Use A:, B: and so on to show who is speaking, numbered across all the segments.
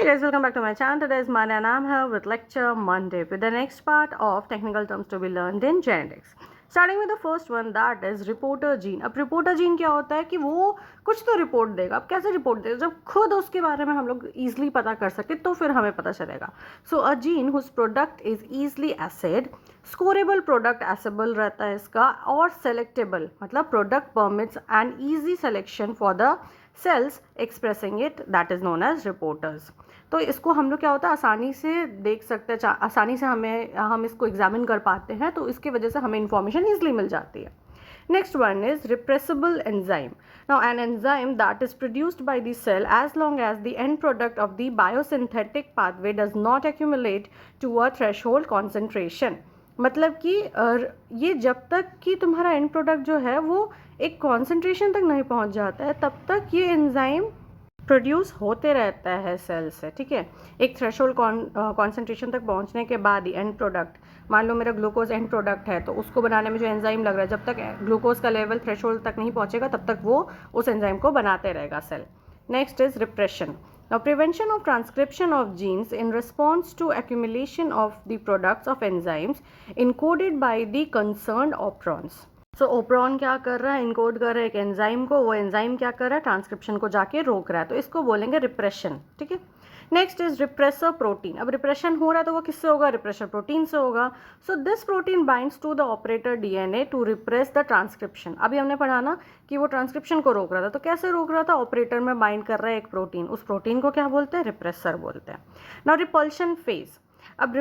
A: Hey guys, welcome back to my channel. Today is Manya and I'm here with lecture Monday with the next part of technical terms to be learned in genetics. Starting with the first one, that is reporter gene. अब reporter gene क्या होता है कि वो कुछ तो report देगा. अब कैसे रिपोर्ट देगा? जब खुद उसके बारे में हम लोग ईजिली पता कर सके तो फिर हमें पता चलेगा. So a gene whose product is easily assayed, scorable product assayable रहता है इसका, और सेलेक्टेबल मतलब product permits and easy selection for the cells expressing it, that is known as reporters. तो इसको हम लोग क्या होता है आसानी से देख सकते हैं, आसानी से हम इसको एग्जामिन कर पाते हैं, तो इसकी वजह से हमें इंफॉर्मेशन ईजिली मिल जाती है. Next one is repressible enzyme. Now an enzyme that is produced by the cell as long as the end product of the biosynthetic pathway does not accumulate to a threshold concentration. मतलब कि ये जब तक कि तुम्हारा and product जो है वो एक कॉन्सेंट्रेशन तक नहीं पहुंच जाता है तब तक ये एंजाइम प्रोड्यूस होते रहता है सेल से. ठीक है, एक थ्रेशोल्ड कॉन्सेंट्रेशन तक पहुंचने के बाद ही एंड प्रोडक्ट, मान लो मेरा ग्लूकोज एंड प्रोडक्ट है तो उसको बनाने में जो एंजाइम लग रहा है, जब तक ग्लूकोज का लेवल थ्रेशोल्ड तक नहीं पहुंचेगा तब तक वो उस एंजाइम को बनाते रहेगा cell. Next is repression. Now prevention of transcription of genes in response to accumulation of the products of enzymes encoded by the concerned operons. सो ओप्रॉन क्या कर रहा है, इनकोड कर रहा है एक एंजाइम को, वो एंजाइम क्या कर रहा है, ट्रांसक्रिप्शन को जाके रोक रहा है, तो इसको बोलेंगे रिप्रेशन. ठीक है. Next is repressor protein. अब रिप्रेशन हो रहा है तो वो किससे होगा, रिप्रेसर प्रोटीन से होगा. So this protein binds to the operator DNA to repress the transcription. अभी हमने पढ़ा ना कि वो ट्रांसक्रिप्शन को रोक रहा था, तो कैसे रोक रहा था, ऑपरेटर में बाइंड कर रहा है एक प्रोटीन, उस प्रोटीन को क्या बोलते हैं, रिप्रेसर बोलते हैं. Now repulsion phase. अब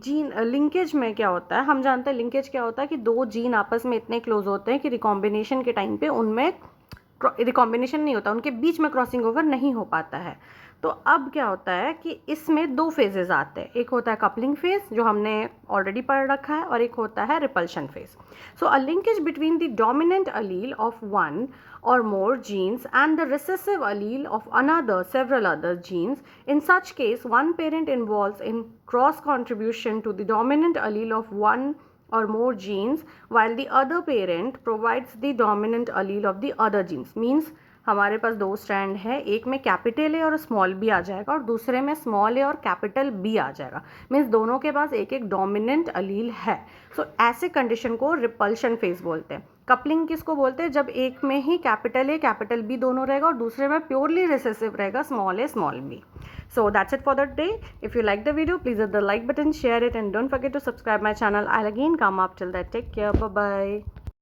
A: जीन लिंकेज में क्या होता है, हम जानते हैं लिंकेज क्या होता है कि दो जीन आपस में इतने क्लोज होते हैं कि रिकॉम्बिनेशन के टाइम पे उनमें रिकॉम्बिनेशन नहीं होता, उनके बीच में क्रॉसिंग ओवर नहीं हो पाता है. तो अब क्या होता है कि इसमें दो फेजेस आते हैं, एक होता है कपलिंग फेज जो हमने ऑलरेडी पढ़ रखा है, और एक होता है repulsion phase. So a linkage between the dominant Aleel of one or more genes and the recessive allele of another several other genes. In such case, one parent involves in cross contribution to the dominant allele of one or more genes while the other parent provides the dominant allele of the other genes. Means हमारे पास दो strand है, एक में capital A और small B आ जाएगा और दूसरे में स्मॉल ए और कैपिटल बी आ जाएगा. मीन्स दोनों के पास एक एक डोमिनेंट अलील है. सो ऐसे कंडीशन को रिपल्शन फेज बोलते हैं. कपलिंग किसको बोलते हैं, जब एक में ही कैपिटल ए कैपिटल बी दोनों रहेगा और दूसरे में प्योरली रिसेसिव रहेगा, small a small b. So that's it for the day. If you like the video, please hit the like button, share it, and don't forget to subscribe my channel. I'll again come up. Till that, take care. Bye bye.